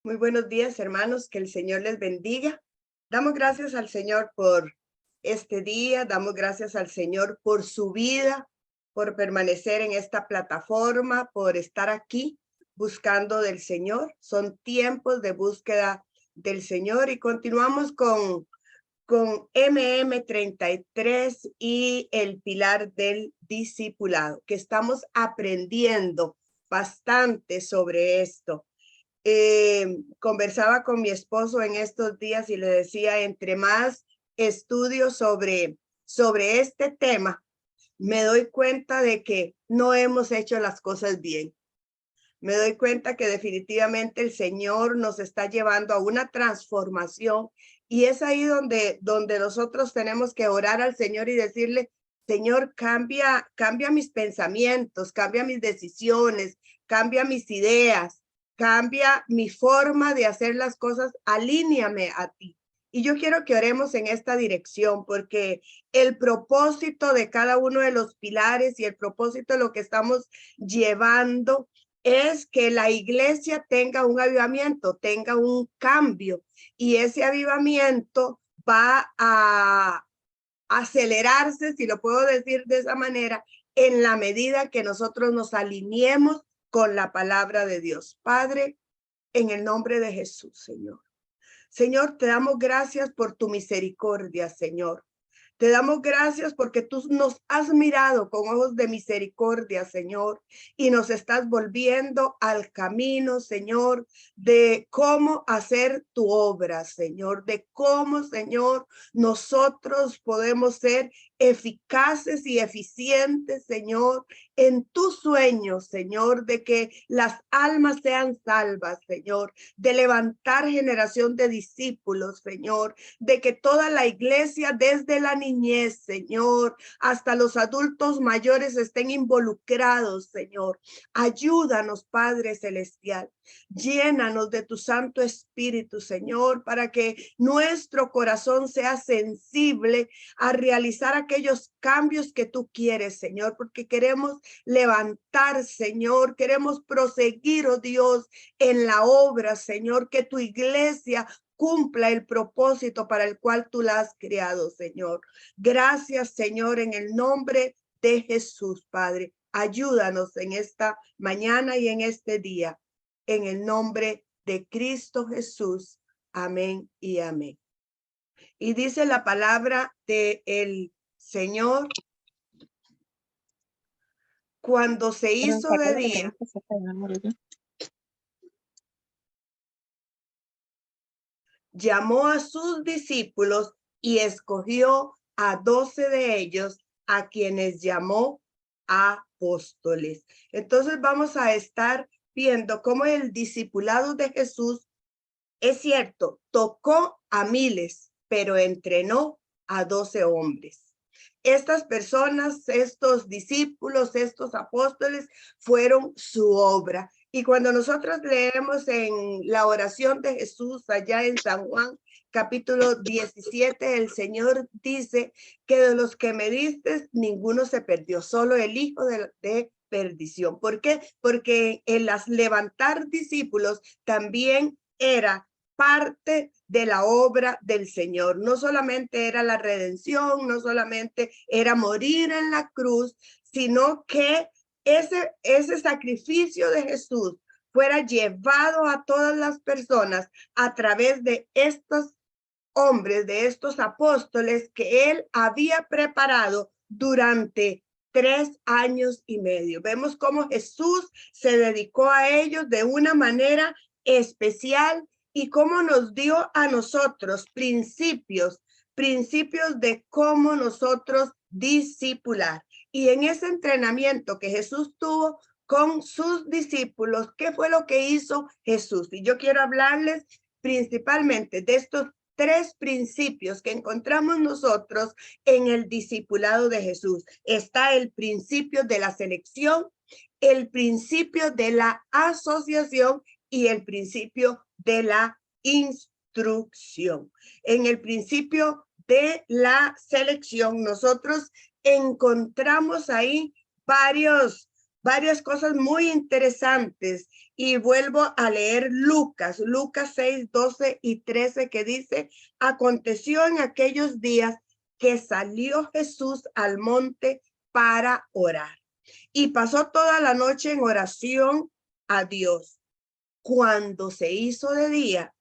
Muy buenos días, hermanos, que el Señor les bendiga. Damos gracias al Señor por este día, damos gracias al Señor por su vida, por permanecer en esta plataforma, por estar aquí buscando del Señor. Son tiempos de búsqueda del Señor y continuamos con MM33 y el pilar del discipulado, que estamos aprendiendo bastante sobre esto. Conversaba con mi esposo en estos días y le decía, entre más estudio sobre este tema, me doy cuenta de que no hemos hecho las cosas bien. Me doy cuenta que definitivamente el Señor nos está llevando a una transformación y es ahí donde nosotros tenemos que orar al Señor y decirle, Señor, cambia mis pensamientos, cambia mis decisiones, cambia mis ideas, cambia mi forma de hacer las cosas, alíneame a ti. Y yo quiero que oremos en esta dirección porque el propósito de cada uno de los pilares y el propósito de lo que estamos llevando es que la iglesia tenga un avivamiento, tenga un cambio, y ese avivamiento va a acelerarse, si lo puedo decir de esa manera, en la medida que nosotros nos alineemos con la palabra de Dios. Padre, en el nombre de Jesús, Señor. Señor, te damos gracias por tu misericordia, Señor. Te damos gracias porque tú nos has mirado con ojos de misericordia, Señor, y nos estás volviendo al camino, Señor, de cómo hacer tu obra, Señor, de cómo, Señor, nosotros podemos ser eficaces y eficientes, Señor, en tu sueño, Señor, de que las almas sean salvas, Señor, de levantar generación de discípulos, Señor, de que toda la iglesia desde la niñez, Señor, hasta los adultos mayores estén involucrados, Señor. Ayúdanos, Padre Celestial. Llénanos de tu Santo Espíritu, Señor, para que nuestro corazón sea sensible a realizar aquellos cambios que tú quieres, Señor, porque queremos levantar, Señor, queremos proseguir, oh Dios, en la obra, Señor, que tu iglesia cumpla el propósito para el cual tú la has creado, Señor. Gracias, Señor, en el nombre de Jesús, Padre. Ayúdanos en esta mañana y en este día. En el nombre de Cristo Jesús. Amén y amén. Y dice la palabra del Señor, cuando se hizo de día, llamó a sus discípulos y escogió a 12 de ellos, a quienes llamó apóstoles. Entonces vamos a estar viendo cómo el discipulado de Jesús, es cierto, tocó a miles, pero entrenó a 12 hombres. Estas personas, estos discípulos, estos apóstoles fueron su obra. Y cuando nosotros leemos en la oración de Jesús allá en San Juan, capítulo 17, el Señor dice que de los que me diste, ninguno se perdió, solo el hijo de perdición. ¿Por qué? Porque en las levantar discípulos también era parte de la obra del Señor. No solamente era la redención, no solamente era morir en la cruz, sino que ese sacrificio de Jesús fuera llevado a todas las personas a través de estos hombres, de estos apóstoles que él había preparado durante 3 años y medio. Vemos cómo Jesús se dedicó a ellos de una manera especial y cómo nos dio a nosotros principios de cómo nosotros discipular. Y en ese entrenamiento que Jesús tuvo con sus discípulos, ¿qué fue lo que hizo Jesús? Y yo quiero hablarles principalmente de estos 3 principios que encontramos nosotros en el discipulado de Jesús. Está el principio de la selección, el principio de la asociación y el principio de la instrucción. En el principio de la selección, nosotros encontramos ahí varios varias cosas muy interesantes. Y vuelvo a leer Lucas 6, 12 y 13, que dice: aconteció en aquellos días que salió Jesús al monte para orar y pasó toda la noche en oración a Dios. Cuando se hizo de día,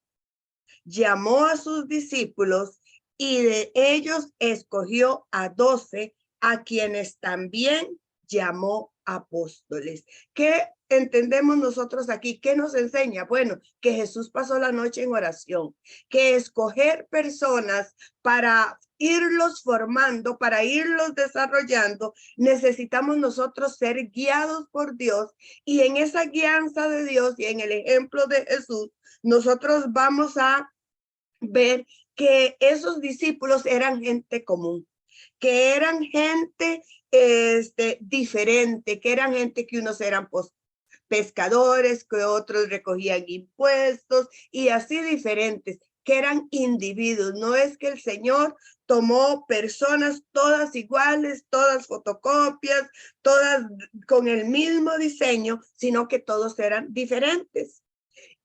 llamó a sus discípulos y de ellos escogió a 12, a quienes también llamó apóstoles. ¿Qué entendemos nosotros aquí? ¿Qué nos enseña? Bueno, que Jesús pasó la noche en oración, que escoger personas para irlos formando, para irlos desarrollando, necesitamos nosotros ser guiados por Dios, y en esa guianza de Dios y en el ejemplo de Jesús, nosotros vamos a ver que esos discípulos eran gente común, que eran gente diferente, que eran gente que unos eran pescadores, que otros recogían impuestos y así diferentes, que eran individuos. No es que el Señor tomó personas todas iguales, todas fotocopias, todas con el mismo diseño, sino que todos eran diferentes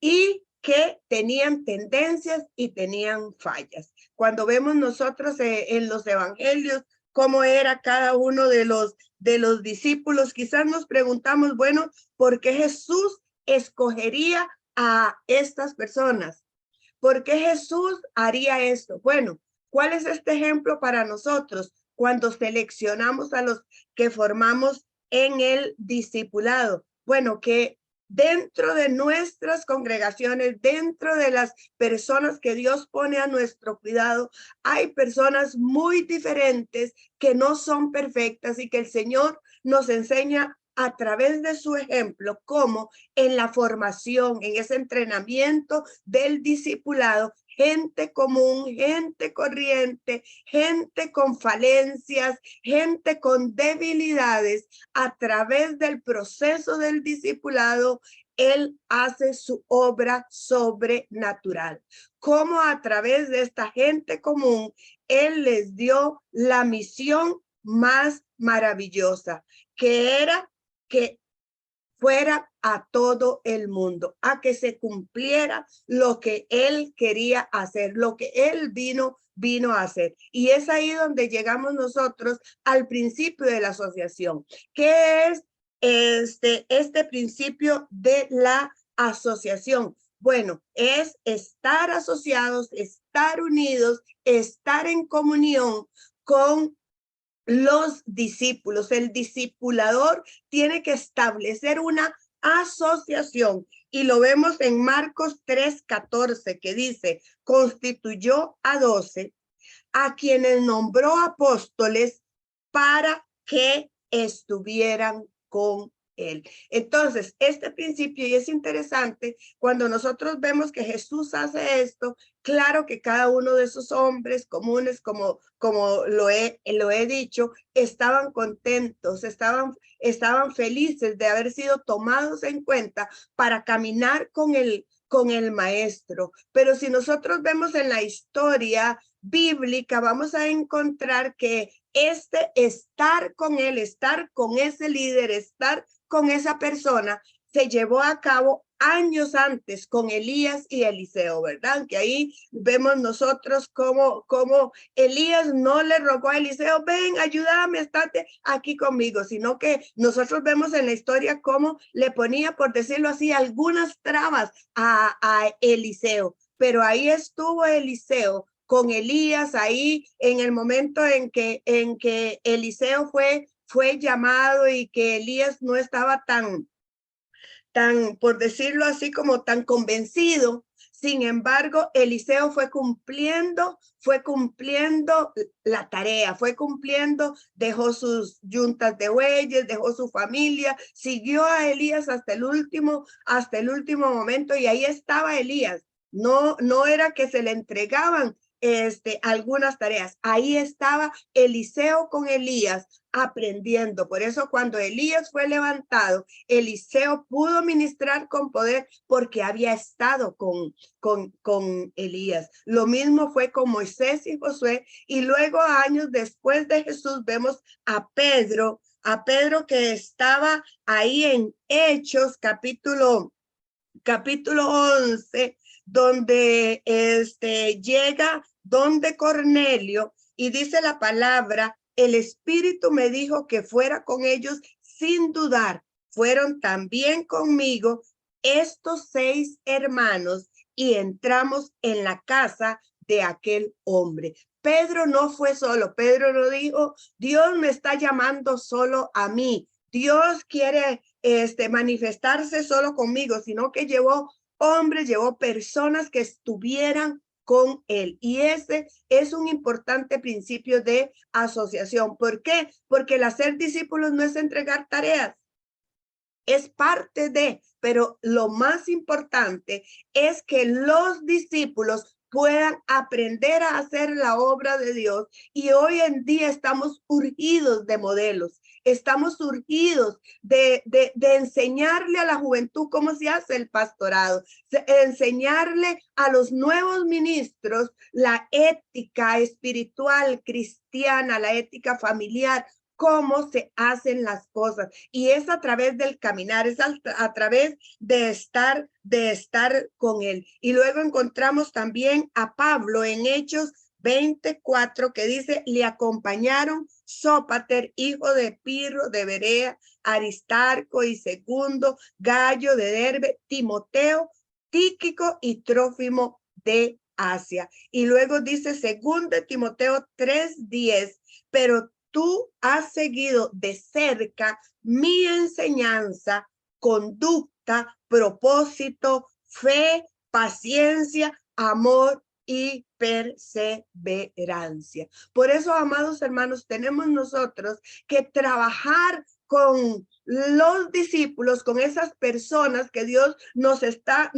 y que tenían tendencias y tenían fallas. Cuando vemos nosotros en los evangelios cómo era cada uno de los discípulos, quizás nos preguntamos, bueno, ¿por qué Jesús escogería a estas personas? ¿Por qué Jesús haría esto? Bueno, ¿cuál es este ejemplo para nosotros cuando seleccionamos a los que formamos en el discipulado? Bueno, que dentro de nuestras congregaciones, dentro de las personas que Dios pone a nuestro cuidado, hay personas muy diferentes que no son perfectas y que el Señor nos enseña a través de su ejemplo cómo en la formación, en ese entrenamiento del discipulado, gente común, gente corriente, gente con falencias, gente con debilidades, a través del proceso del discipulado, él hace su obra sobrenatural. Como a través de esta gente común, él les dio la misión más maravillosa, que era que fuera a todo el mundo, a que se cumpliera lo que él quería hacer, lo que él vino a hacer. Y es ahí donde llegamos nosotros al principio de la asociación. ¿Qué es este principio de la asociación? Bueno, es estar asociados, estar unidos, estar en comunión con los discípulos. El discipulador tiene que establecer una asociación y lo vemos en Marcos 3:14, que dice: constituyó a 12, a quienes nombró apóstoles para que estuvieran con él. Entonces, este principio, y es interesante, cuando nosotros vemos que Jesús hace esto, claro que cada uno de esos hombres comunes, como lo he dicho, estaban contentos, estaban felices de haber sido tomados en cuenta para caminar con el maestro. Pero si nosotros vemos en la historia bíblica, vamos a encontrar que estar con él, estar con ese líder, estar con esa persona, se llevó a cabo años antes con Elías y Eliseo, ¿verdad? Que ahí vemos nosotros cómo Elías no le rogó a Eliseo: ven, ayúdame, estate aquí conmigo, sino que nosotros vemos en la historia cómo le ponía, por decirlo así, algunas trabas a Eliseo. Pero ahí estuvo Eliseo con Elías, ahí en el momento en que Eliseo fue llamado y que Elías no estaba tan, por decirlo así, como tan convencido. Sin embargo, Eliseo fue cumpliendo la tarea, fue cumpliendo, dejó sus yuntas de bueyes, dejó su familia, siguió a Elías hasta el último momento, y ahí estaba Elías. No era que se le entregaban algunas tareas. Ahí estaba Eliseo con Elías aprendiendo. Por eso cuando Elías fue levantado, Eliseo pudo ministrar con poder porque había estado con Elías. Lo mismo fue con Moisés y Josué, y luego años después de Jesús vemos a Pedro a Pedro que estaba ahí en Hechos, capítulo 11, donde llega donde Cornelio y dice la palabra, el Espíritu me dijo que fuera con ellos sin dudar. Fueron también conmigo estos 6 hermanos y entramos en la casa de aquel hombre. Pedro no fue solo. Pedro no dijo, Dios me está llamando solo a mí. Dios quiere manifestarse solo conmigo, sino que llevó hombres, llevó personas que estuvieran con él. Y ese es un importante principio de asociación. ¿Por qué? Porque el hacer discípulos no es entregar tareas, es parte de, pero lo más importante es que los discípulos puedan aprender a hacer la obra de Dios. Y hoy en día estamos urgidos de modelos, estamos urgidos de enseñarle a la juventud cómo se hace el pastorado, enseñarle a los nuevos ministros la ética espiritual cristiana, la ética familiar, cómo se hacen las cosas. Y es a través del caminar, es a través de estar con él. Y luego encontramos también a Pablo en Hechos 24, que dice, le acompañaron Sópater, hijo de Pirro, de Berea, Aristarco y Segundo, Gallo de Derbe, Timoteo, Tíquico y Trófimo de Asia. Y luego dice segundo Timoteo 3:10, pero tú has seguido de cerca mi enseñanza, conducta, propósito, fe, paciencia, amor y perseverancia. Por eso, amados hermanos, tenemos nosotros que trabajar con los discípulos, con esas personas que Dios nos está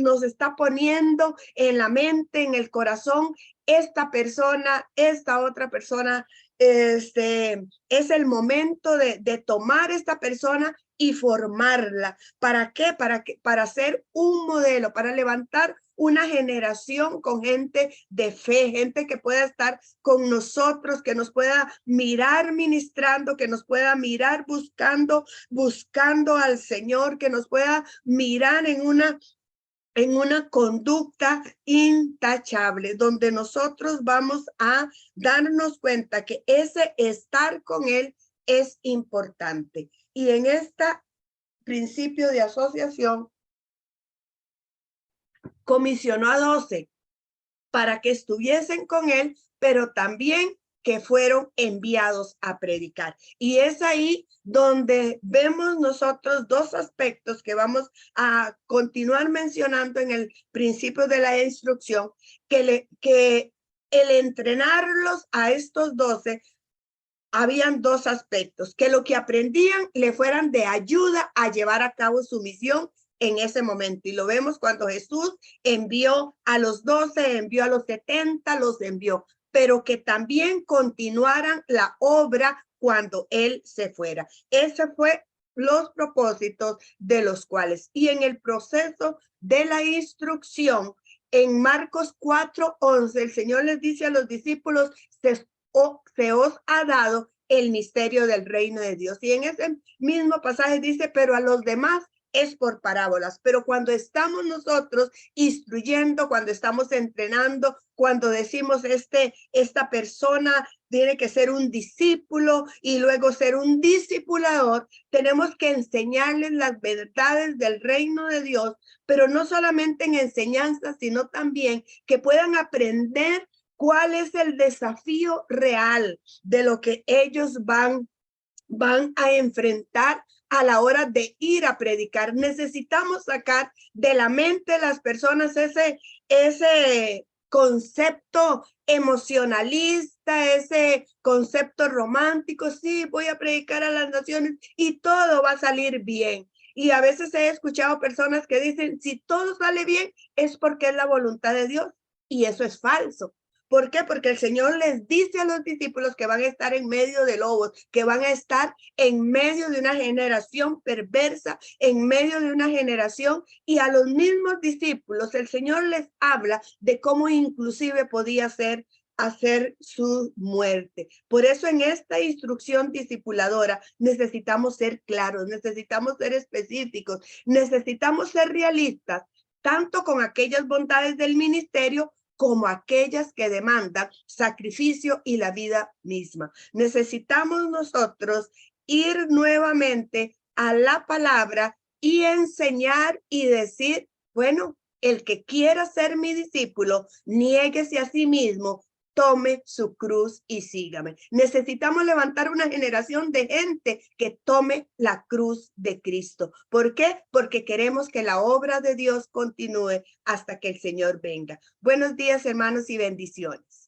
poniendo en la mente, en el corazón. Esta persona, esta otra persona, es el momento de tomar esta persona y formarla. ¿Para qué? Para ser un modelo, para levantar una generación con gente de fe, gente que pueda estar con nosotros, que nos pueda mirar ministrando, que nos pueda mirar buscando al Señor, que nos pueda mirar en una conducta intachable, donde nosotros vamos a darnos cuenta que ese estar con él es importante. Y en este principio de asociación, comisionó a 12 para que estuviesen con él, pero también que fueron enviados a predicar. Y es ahí donde vemos nosotros dos aspectos que vamos a continuar mencionando en el principio de la instrucción, que el entrenarlos a estos 12, habían dos aspectos, que lo que aprendían le fueran de ayuda a llevar a cabo su misión en ese momento. Y lo vemos cuando Jesús envió a los 12, envió a los 70, los envió, pero que también continuaran la obra cuando él se fuera. Ese fue los propósitos de los cuales. Y en el proceso de la instrucción, en Marcos 4:11, el Señor les dice a los discípulos, se os ha dado el misterio del reino de Dios. Y en ese mismo pasaje dice, pero a los demás es por parábolas. Pero cuando estamos nosotros instruyendo, cuando estamos entrenando, cuando decimos esta persona tiene que ser un discípulo y luego ser un discipulador, tenemos que enseñarles las verdades del reino de Dios, pero no solamente en enseñanza, sino también que puedan aprender cuál es el desafío real de lo que ellos van a enfrentar a la hora de ir a predicar. Necesitamos sacar de la mente de las personas ese concepto emocionalista, ese concepto romántico. Sí, voy a predicar a las naciones y todo va a salir bien. Y a veces he escuchado personas que dicen, si todo sale bien, es porque es la voluntad de Dios. Y eso es falso. ¿Por qué? Porque el Señor les dice a los discípulos que van a estar en medio de lobos, que van a estar en medio de una generación perversa, en medio de una generación, y a los mismos discípulos el Señor les habla de cómo inclusive podía ser hacer su muerte. Por eso en esta instrucción discipuladora necesitamos ser claros, necesitamos ser específicos, necesitamos ser realistas, tanto con aquellas bondades del ministerio como aquellas que demandan sacrificio y la vida misma. Necesitamos nosotros ir nuevamente a la palabra y enseñar y decir, bueno, el que quiera ser mi discípulo, niéguese a sí mismo, tome su cruz y sígame. Necesitamos levantar una generación de gente que tome la cruz de Cristo. ¿Por qué? Porque queremos que la obra de Dios continúe hasta que el Señor venga. Buenos días, hermanos, y bendiciones.